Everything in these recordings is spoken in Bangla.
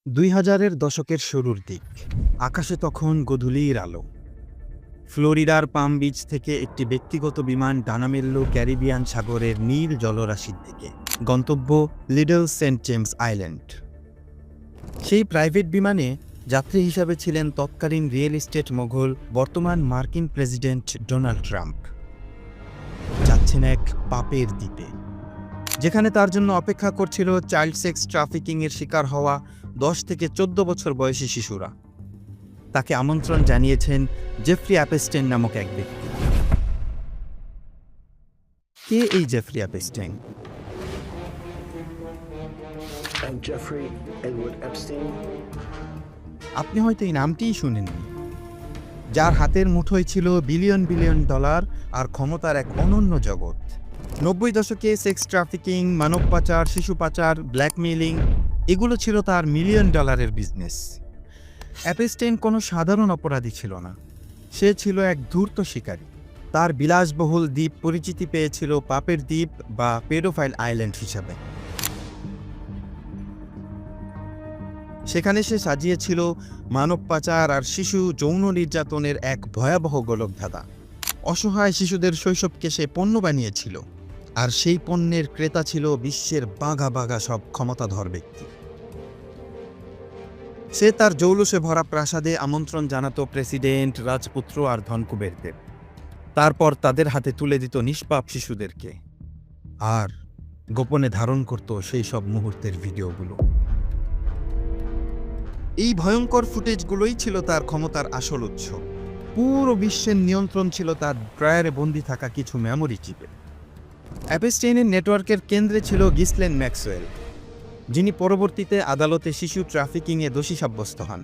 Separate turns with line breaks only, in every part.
২০০০-এর দশকের শুরুর দিক। আকাশে তখন গোধূলির আলো। ফ্লোরিডার পাম বিচ থেকে একটি ব্যক্তিগত বিমান ডানা মেলল ক্যারিবিয়ান সাগরের নীল জলরাশির দিকে। গন্তব্য লিটল সেন্ট জেমস আইল্যান্ড। সেই প্রাইভেট বিমানে যাত্রী হিসাবে ছিলেন তৎকালীন রিয়েল এস্টেট মোগল, বর্তমান মার্কিন প্রেসিডেন্ট ডোনাল্ড ট্রাম্প। যাচ্ছেন এক পাপের দ্বীপে, যেখানে তার জন্য অপেক্ষা করছিল চাইল্ড সেক্স ট্রাফিকিংয়ের শিকার হওয়া 10 থেকে 14 বছর বয়সী শিশুরা। তাকে আমন্ত্রণ জানিয়েছেন জেফ্রি অ্যাপস্টেইন নামক এক ব্যক্তি। কে এই Jeffrey Epstein?
I'm Jeffrey Edward Epstein.
আপনি হয়তো এই নামটিই শুনেননি। যার হাতের মুঠোয় ছিল বিলিয়ন বিলিয়ন ডলার আর ক্ষমতার এক অনন্য জগৎ। 90 দশকে সেক্স ট্রাফিকিং, মানব পাচার, শিশু পাচার, ব্ল্যাকমেইলিং এগুলো ছিল তার মিলিয়ন ডলারের বিজনেস। অ্যাপস্টেইন কোনো সাধারণ অপরাধী ছিল না, সে ছিল এক ধূর্ত শিকারী। তার বিলাসবহুল দ্বীপ পরিচিতি পেয়েছিল পাপের দ্বীপ বা পেডোফাইল আইল্যান্ড হিসাবে। সেখানে সে সাজিয়েছিল মানব পাচার আর শিশু যৌন নির্যাতনের এক ভয়াবহ গোলকধাঁধা। অসহায় শিশুদের শৈশবকে সে পণ্য বানিয়েছিল, আর সেই পণ্যের ক্রেতা ছিল বিশ্বের বাঘা বাঘা সব ক্ষমতাধর ব্যক্তি। সে তার জৌলুসে ভরা প্রাসাদে আমন্ত্রণ জানাতো প্রেসিডেন্ট, রাজপুত্র আর ধনকুবেরদের। তারপর তাদের হাতে তুলে দিত নিষ্পাপ শিশুদেরকে, আর গোপনে ধারণ করত সেই সব মুহূর্তের ভিডিওগুলো। এই ভয়ঙ্কর ফুটেজগুলোই ছিল তার ক্ষমতার আসল উৎস। পুরো বিশ্বের নিয়ন্ত্রণ ছিল তার ড্রয়ারে বন্দি থাকা কিছু মেমোরি চিপে। অ্যাপস্টেইনের নেটওয়ার্কের কেন্দ্রে ছিল গিসলেন ম্যাক্সওয়েল, যিনি পরবর্তীতে আদালতে শিশু ট্রাফিকিংয়ে দোষী সাব্যস্ত হন।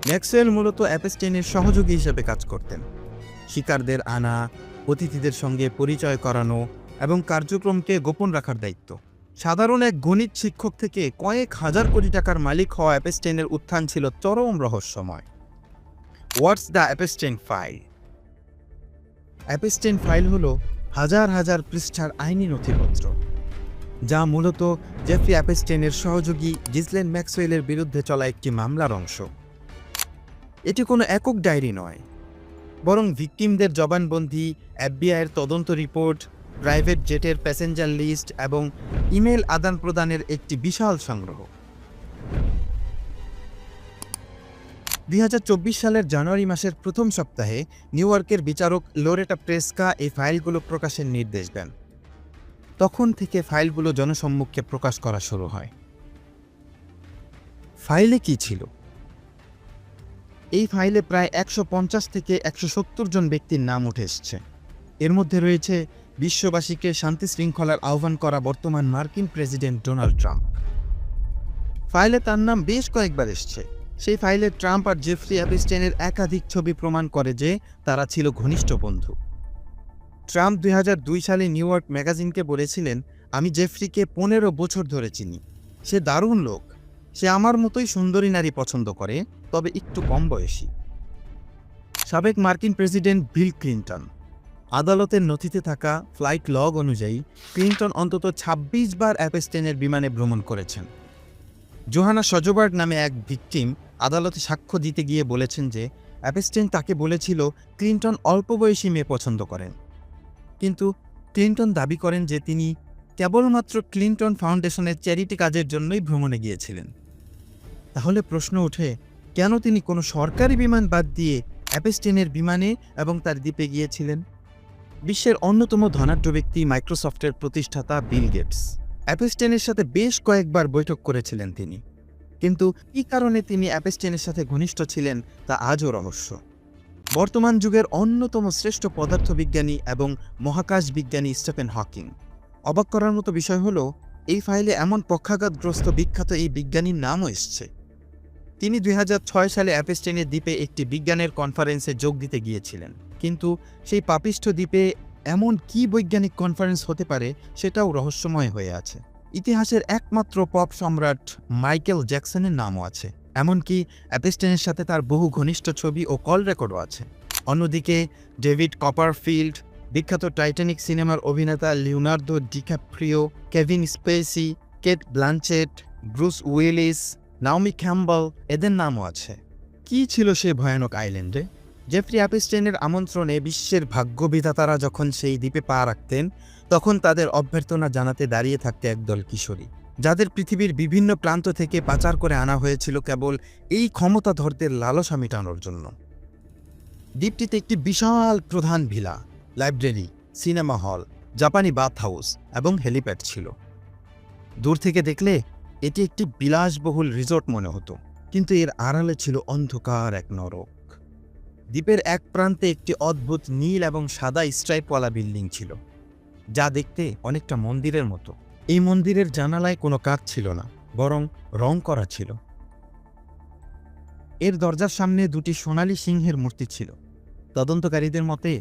ম্যাক্সওয়েল মূলত অ্যাপস্টেইনের সহযোগী হিসেবে কাজ করতেন। শিকারদের আনা, অতিথিদের সঙ্গে পরিচয় করানো এবং কার্যক্রমকে গোপন রাখার দায়িত্ব। সাধারণ এক গণিত শিক্ষক থেকে কয়েক হাজার কোটি টাকার মালিক হওয়া অ্যাপস্টেইনের উত্থান ছিল চরম রহস্যময়। What's the Epstein file? Epstein file হলো হাজার হাজার পৃষ্ঠার আইনি নথিপত্র, যা মূলত জেফ্রি অ্যাপস্টেইনের সহযোগী গিসলেন ম্যাক্সওয়েলের বিরুদ্ধে চলা একটি মামলার অংশ। এটি কোনো একক ডায়েরি নয়, বরং ভিকটিমদের জবানবন্দি, এফবিআইয়ের তদন্ত রিপোর্ট, প্রাইভেট জেটের প্যাসেঞ্জার লিস্ট এবং ইমেল আদান প্রদানের একটি বিশাল সংগ্রহ। 2024 সালের জানুয়ারি মাসের প্রথম সপ্তাহে নিউ ইয়র্কের বিচারক লোরেটা প্রেস্কা এই ফাইলগুলো প্রকাশের নির্দেশ দেন। তখন থেকে ফাইলগুলো জনসম্মুখে প্রকাশ করা শুরু হয়। ফাইলে কি ছিল? এই ফাইলে প্রায় 150 থেকে 170 জন ব্যক্তির নাম উঠে এসছে। এর মধ্যে রয়েছে বিশ্ববাসীকে শান্তি শৃঙ্খলার আহ্বান করা বর্তমান মার্কিন প্রেসিডেন্ট ডোনাল্ড ট্রাম্প। ফাইলে তার নাম বেশ কয়েকবার এসছে। সেই ফাইলে ট্রাম্প আর জেফ্রি অ্যাপস্টেইনের একাধিক ছবি প্রমাণ করে যে তারা ছিল ঘনিষ্ঠ বন্ধু। ট্রাম্প 2002 সালে নিউ ইয়র্ক ম্যাগাজিনকে বলেছিলেন, আমি জেফ্রিকে 15 বছর ধরে চিনি। সে দারুণ লোক। সে আমার মতোই সুন্দরী নারী পছন্দ করে, তবে একটু কম বয়সী। সাবেক মার্কিন প্রেসিডেন্ট বিল ক্লিন্টন। আদালতের নথিতে থাকা ফ্লাইট লগ অনুযায়ী ক্লিন্টন অন্তত 26 বার অ্যাপস্টেইনের বিমানে ভ্রমণ করেছেন। জোহানা সজবার্গ নামে এক ভিকটিম আদালতে সাক্ষ্য দিতে গিয়ে বলেছেন যে অ্যাপস্টেইন তাকে বলেছিল ক্লিন্টন অল্প বয়সী মেয়ে পছন্দ করেন, কিন্তু ক্লিন্টন দাবি করেন যে তিনি কেবলমাত্র ক্লিন্টন ফাউন্ডেশনের চ্যারিটি কাজের জন্যই ভ্রমণে গিয়েছিলেন। তাহলে প্রশ্ন ওঠে, কেন তিনি কোনো সরকারি বিমান বাদ দিয়ে অ্যাপস্টেইনের বিমানে এবং তার দ্বীপে গিয়েছিলেন? বিশ্বের অন্যতম ধনাঢ্য ব্যক্তি মাইক্রোসফটের প্রতিষ্ঠাতা বিল গেটস অ্যাপস্টেইনের সাথে বেশ কয়েকবার বৈঠক করেছিলেন তিনি, কিন্তু কী কারণে তিনি অ্যাপস্টেইনের সাথে ঘনিষ্ঠ ছিলেন তা আজও রহস্য। বর্তমান যুগের অন্যতম শ্রেষ্ঠ পদার্থবিজ্ঞানী এবং মহাকাশ বিজ্ঞানী স্টিফেন হকিং। অবাক করার মতো বিষয় হলো, এই ফাইলে এমন পক্ষাঘাতগ্রস্ত বিখ্যাত এই বিজ্ঞানীর নামও এসছে। তিনি 2006 সালে অ্যাপস্টেইনের দ্বীপে একটি বিজ্ঞানের কনফারেন্সে যোগ দিতে গিয়েছিলেন, কিন্তু সেই পাপিষ্ঠ দ্বীপে এমন কি বৈজ্ঞানিক কনফারেন্স হতে পারে সেটাও রহস্যময় হয়ে আছে। ইতিহাসের একমাত্র পপ সম্রাট মাইকেল জ্যাকসনের নামও আছে, এমনকি অ্যাপস্টেইনের সাথে তার বহু ঘনিষ্ঠ ছবি ও কল রেকর্ডও আছে। অন্যদিকে ডেভিড কপারফিল্ড, বিখ্যাত টাইটানিক সিনেমার অভিনেতা Leonardo DiCaprio, Kevin Spacey, Cate Blanchett, Bruce Willis, Naomi Campbell, এদের নামও আছে। কি ছিল সেই ভয়ানক আইল্যান্ডে? জেফ্রি অ্যাপস্টাইনের আমন্ত্রণে বিশ্বের ভাগ্যবিধাতারা যখন সেই দ্বীপে পা রাখতেন, তখন তাদের অভ্যর্থনা জানাতে দাঁড়িয়ে থাকতে একদল কিশোরী, যাদের পৃথিবীর বিভিন্ন প্রান্ত থেকে পাচার করে আনা হয়েছিল কেবল এই ক্ষমতাধরদের লালসা মেটানোর জন্য। দ্বীপটিতে একটি বিশাল প্রধান ভিলা, লাইব্রেরি, সিনেমা হল, জাপানি বাথ হাউস এবং হেলিপ্যাড ছিল। দূর থেকে দেখলে এটি একটি বিলাসবহুল রিসোর্ট মনে হতো, কিন্তু এর আড়ালে ছিল অন্ধকার এক নরক। দ্বীপের এক প্রান্তে একটি অদ্ভুত নীল এবং সাদা স্ট্রাইপওয়ালা বিল্ডিং ছিল, যা দেখতে অনেকটা মন্দিরের মতো। এই মন্দিরের জানালায় কোনো কাচ ছিল না, বরং রং করা ছিল। এর দরজার সামনে দুটি সোনালী সিংহের মূর্তি ছিল। তদন্তকারীদের মতে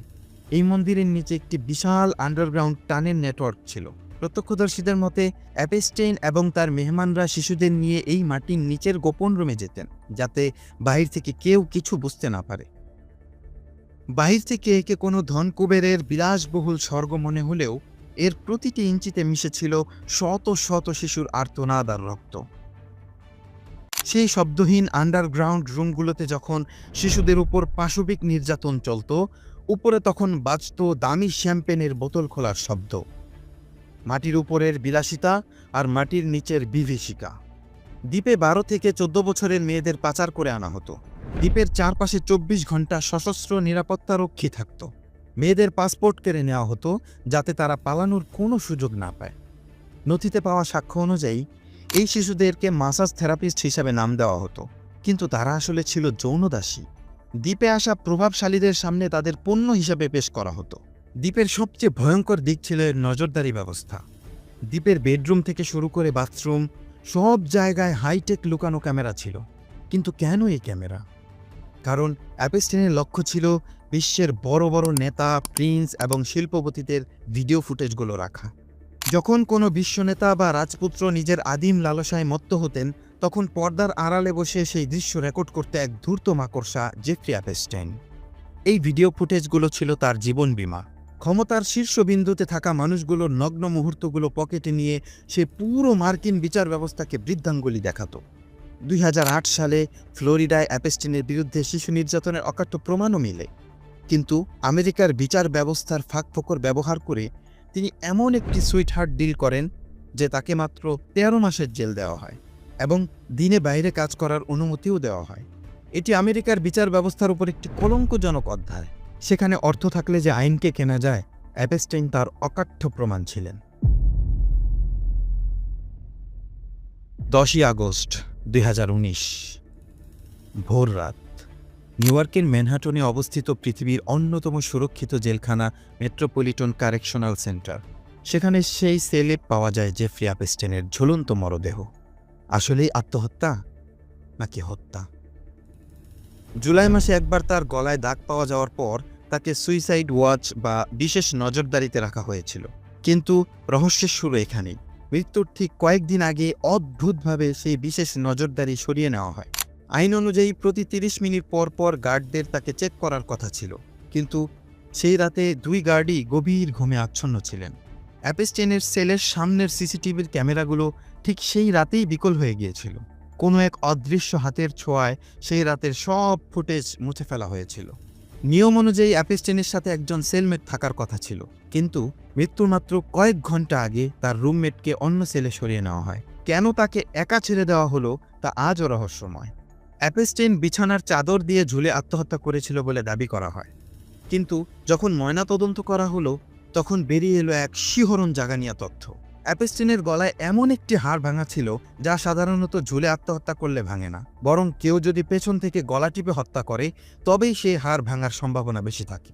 এই মন্দিরের নিচে একটি বিশাল আন্ডারগ্রাউন্ড টানেল নেটওয়ার্ক ছিল। প্রত্যক্ষদর্শীদের মতে অ্যাপস্টাইন এবং তার মেহমানরা শিশুদের নিয়ে এই মাটির নিচের গোপন রুমে যেতেন, যাতে বাহির থেকে কেউ কিছু বুঝতে না পারে। বাহির থেকে একে কোনো ধনকুবেরের বিলাসবহুল স্বর্গ মনে হলেও এর প্রতিটি ইঞ্চিতে মিশেছিল শত শত শিশুর আর্তনাদ আর রক্ত। সেই শব্দহীন আন্ডারগ্রাউন্ড রুমগুলোতে যখন শিশুদের উপর পাশবিক নির্যাতন চলত, উপরে তখন বাজত দামি শ্যাম্পেনের বোতল খোলার শব্দ। মাটির উপরের বিলাসিতা আর মাটির নিচের বিভীষিকা। দ্বীপে 12 থেকে 14 বছরের মেয়েদের পাচার করে আনা হতো। দ্বীপের চারপাশে 24 ঘন্টা সশস্ত্র নিরাপত্তারক্ষী থাকত। মেয়েদের পাসপোর্ট কেড়ে নেওয়া হতো, যাতে তারা পালানোর কোনো সুযোগ না পায়। নথিতে পাওয়া সাক্ষ্য অনুযায়ী এই শিশুদেরকে মাসাজ থেরাপিস্ট হিসাবে নাম দেওয়া হতো, কিন্তু তারা আসলে ছিল যৌনদাসী। দ্বীপে আসা প্রভাবশালীদের সামনে তাদের পণ্য হিসাবে পেশ করা হতো। দ্বীপের সবচেয়ে ভয়ঙ্কর দিক ছিল এর নজরদারি ব্যবস্থা। দ্বীপের বেডরুম থেকে শুরু করে বাথরুম, সব জায়গায় হাইটেক লুকানো ক্যামেরা ছিল। কিন্তু কেন এই ক্যামেরা? কারণ অ্যাপস্টাইনের লক্ষ্য ছিল বিশ্বের বড় বড় নেতা, প্রিন্স এবং শিল্পপতিদের ভিডিও ফুটেজগুলো রাখা। যখন কোনো বিশ্বনেতা বা রাজপুত্র নিজের আদিম লালসায় মত্ত হতেন, তখন পর্দার আড়ালে বসে সেই দৃশ্য রেকর্ড করতে এক ধূর্ত মাকড়সা জেফ্রি অ্যাপস্টাইন। এই ভিডিও ফুটেজগুলো ছিল তার জীবন বীমা। ক্ষমতার শীর্ষবিন্দুতে থাকা মানুষগুলোর নগ্ন মুহূর্তগুলো পকেটে নিয়ে সে পুরো মার্কিন বিচার ব্যবস্থাকে বৃদ্ধাঙ্গুলি দেখাতো। 2008 সালে ফ্লোরিডায় অ্যাপস্টাইনের বিরুদ্ধে শিশু নির্যাতনের অকাট্য প্রমাণও মিলে, কিন্তু আমেরিকার বিচার ব্যবস্থার ফাঁকফোকর ব্যবহার করে তিনি এমন একটি সুইটহার্ট ডিল করেন যে তাকে মাত্র 13 মাসের জেল দেওয়া হয় এবং দিনে বাইরে কাজ করার অনুমতিও দেওয়া হয়। এটি আমেরিকার বিচার ব্যবস্থার উপর একটি কলঙ্কজনক অধ্যায়। সেখানে অর্থ থাকলে যে আইনকে কেনা যায়, অ্যাপস্টাইন তার অকাট্য প্রমাণ ছিলেন। 10 আগস্ট 2019 ভোর রাত। নিউ ইয়র্কের ম্যানহাটনে অবস্থিত পৃথিবীর অন্যতম সুরক্ষিত জেলখানা মেট্রোপলিটন কারেকশনাল সেন্টার। সেখানে সেই সেলে পাওয়া যায় জেফ্রি অ্যাপস্টাইনের ঝুলন্ত মরদেহ। আসলেই আত্মহত্যা নাকি হত্যা? জুলাই মাসে একবার তার গলায় দাগ পাওয়া যাওয়ার পর তাকে সুইসাইড ওয়াচ বা বিশেষ নজরদারিতে রাখা হয়েছিল। কিন্তু রহস্যের শুরু এখানেই। মৃত্যুর ঠিক কয়েকদিন আগে অদ্ভুতভাবে সেই বিশেষ নজরদারি সরিয়ে নেওয়া হয়। আইন অনুযায়ী প্রতি 30 মিনিট পর পর গার্ডদের তাকে চেক করার কথা ছিল, কিন্তু সেই রাতে 2 গার্ডই গভীর ঘুমে আচ্ছন্ন ছিলেন। অ্যাপস্টাইনের সেলের সামনের সিসিটিভির ক্যামেরাগুলো ঠিক সেই রাতেই বিকল হয়ে গিয়েছিল। কোনো এক অদৃশ্য হাতের ছোঁয়ায় সেই রাতের সব ফুটেজ মুছে ফেলা হয়েছিল। নিয়ম অনুযায়ী অ্যাপস্টাইনের সাথে একজন সেলমেট থাকার কথা ছিল, কিন্তু মৃত্যুর মাত্র কয়েক ঘন্টা আগে তার রুমমেটকে অন্য সেলে সরিয়ে নেওয়া হয়। কেন তাকে একা ছেড়ে দেওয়া হলো তা আজও রহস্যময়। অ্যাপস্টাইন বিছানার চাদর দিয়ে ঝুলে আত্মহত্যা করেছিল বলে দাবি করা হয়, কিন্তু যখন ময়নাতদন্ত করা হলো তখন বেরিয়ে এলো এক শিহরণ জাগানিয়া তথ্য। অ্যাপস্টাইনের গলায় এমন একটি হাড় ভাঙা ছিল যা সাধারণত ঝুলে আত্মহত্যা করলে ভাঙে না, বরং কেউ যদি পেছন থেকে গলা টিপে হত্যা করে তবেই সেই হাড় ভাঙার সম্ভাবনা বেশি থাকে।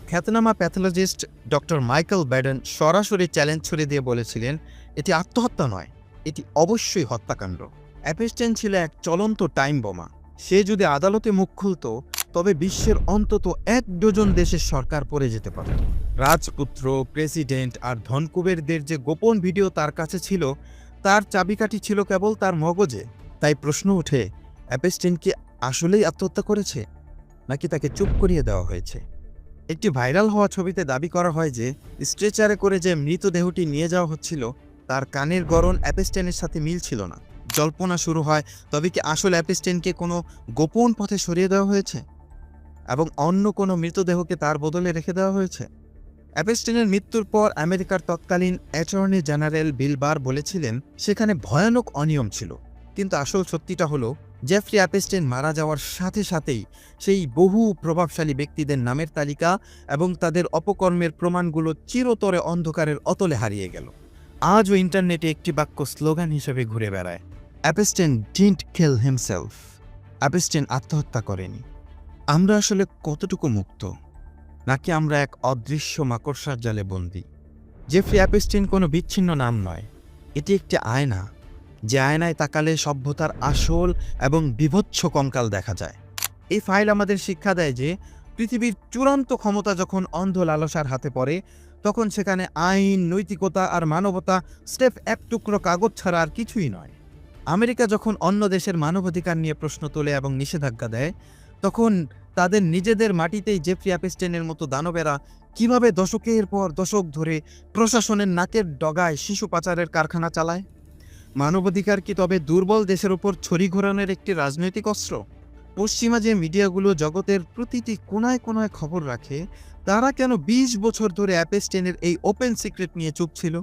খ্যাতনামা প্যাথোলজিস্ট ডক্টর মাইকেল ব্যাডেন সরাসরি চ্যালেঞ্জ ছুড়ে দিয়ে বলেছিলেন, এটি আত্মহত্যা নয়, এটি অবশ্যই হত্যাকাণ্ড। অ্যাপস্টাইন ছিল এক চলন্ত টাইম বোমা। সে যদি আদালতে মুখ খুলত তবে বিশ্বের অন্তত 1 ডজন দেশের সরকার পড়ে যেতে পারত। রাজপুত্র, প্রেসিডেন্ট আর ধনকুবেরদের যে গোপন ভিডিও তার কাছে ছিল, তার চাবিকাঠি ছিল কেবল তার মগজে। তাই প্রশ্ন ওঠে, অ্যাপস্টাইন কি আসলেই আত্মহত্যা করেছে, নাকি তাকে চুপ করিয়ে দেওয়া হয়েছে? একটি ভাইরাল হওয়া ছবিতে দাবি করা হয় যে স্ট্রেচারে করে যে মৃতদেহটি নিয়ে যাওয়া হচ্ছিল তার কানের গড়ন অ্যাপস্টাইনের সাথে মিল ছিল না। জল্পনা শুরু হয়, তবে কি আসলে অ্যাপস্টাইনকে কোনো গোপন পথে সরিয়ে দেওয়া হয়েছে এবং অন্য কোনো মৃতদেহকে তার বদলে রেখে দেওয়া হয়েছে? অ্যাপস্টাইনের মৃত্যুর পর আমেরিকার তৎকালীন অ্যাটর্নি জেনারেল বিল বার বলেছিলেন সেখানে ভয়ানক অনিয়ম ছিল, কিন্তু আসল সত্যিটা হলো জেফ্রি অ্যাপস্টাইন মারা যাওয়ার সাথে সাথেই সেই বহু প্রভাবশালী ব্যক্তিদের নামের তালিকা এবং তাদের অপকর্মের প্রমাণগুলো চিরতরে অন্ধকারের অতলে হারিয়ে গেল। আজও ইন্টারনেটে একটি বাক্য স্লোগান হিসেবে ঘুরে বেড়ায়, Epstein didn't kill himself. Epstein আত্মহত্যা করেনি। আমরা আসলে কতটুকু মুক্ত, নাকি আমরা এক অদৃশ্য মাকড়সার জালে বন্দী? জেফ্রি অ্যাপস্টাইন কোনো বিচ্ছিন্ন নাম নয়, এটি একটি আয়না, যে আয়নায় তাকালে সভ্যতার আসল এবং বিভৎস কঙ্কাল দেখা যায়। এই ফাইল আমাদের শিক্ষা দেয় যে পৃথিবীর চূড়ান্ত ক্ষমতা যখন অন্ধ লালসার হাতে পড়ে, তখন সেখানে আইন, নৈতিকতা আর মানবতা স্রেফ এক টুকরো কাগজ ছাড়া আর কিছুই নয়। আমেরিকা যখন অন্য দেশের মানবাধিকার নিয়ে প্রশ্ন তোলে এবং নিষেধাজ্ঞা দেয়, তখন তাদের নিজেদের মাটিতেই জেফ্রি অ্যাপস্টাইনের মতো দানবেরা কিভাবে দশকের পর দশক ধরে প্রশাসনের নাকের ডগায় শিশু পাচারের কারখানা চালায়? মানবাধিকার কি তবে দুর্বল দেশের উপর ছড়ি ঘোরানোর একটি রাজনৈতিক অস্ত্র? পশ্চিমা যে মিডিয়াগুলো জগতের প্রতিটি কোনায় কোনায় খবর রাখে, তারা কেন ২০ বছর ধরে অ্যাপস্টাইনের এই ওপেন সিক্রেট নিয়ে চুপ ছিল?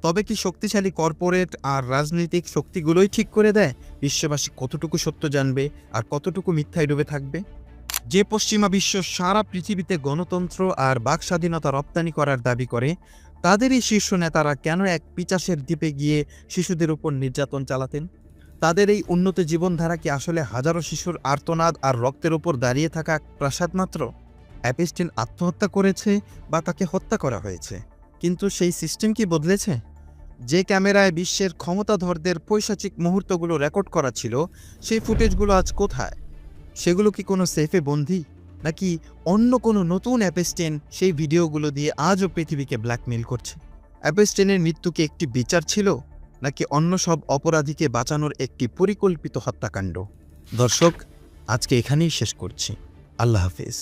তবে কি শক্তিশালী কর্পোরেট আর রাজনৈতিক শক্তিগুলোই ঠিক করে দেয় বিশ্ববাসী কতটুকু সত্য জানবে আর কতটুকু মিথ্যায় ডুবে থাকবে? যে পশ্চিমা বিশ্ব সারা পৃথিবীতে গণতন্ত্র আর বাকস্বাধীনতা রপ্তানি করার দাবি করে, তাদেরই শীর্ষ নেতারা কেন এক পিচাসের দ্বীপে গিয়ে শিশুদের উপর নির্যাতন চালাতেন? তাদের এই উন্নত জীবনধারা কি আসলে হাজারো শিশুর আর্তনাদ আর রক্তের উপর দাঁড়িয়ে থাকা এক প্রাসাদ মাত্র? অ্যাপস্টাইন আত্মহত্যা করেছে বা তাকে হত্যা করা হয়েছে, কিন্তু সেই সিস্টেম কি বদলেছে? যে ক্যামেরায় বিশ্বের ক্ষমতাধরদের পৈশাচিক মুহূর্তগুলো রেকর্ড করা ছিল, সেই ফুটেজগুলো আজ কোথায়? সেগুলো কি কোনো সেফে বন্দী, নাকি অন্য কোনো নতুন অ্যাপস্টাইন সেই ভিডিওগুলো দিয়ে আজও পৃথিবীকে ব্ল্যাকমেইল করছে? অ্যাপস্টাইনের মৃত্যু কি একটি বিচার ছিল, নাকি অন্য সব অপরাধীকে বাঁচানোর একটি পরিকল্পিত হত্যাকাণ্ড? দর্শক, আজকে এখানেই শেষ করছি। আল্লাহ হাফেজ।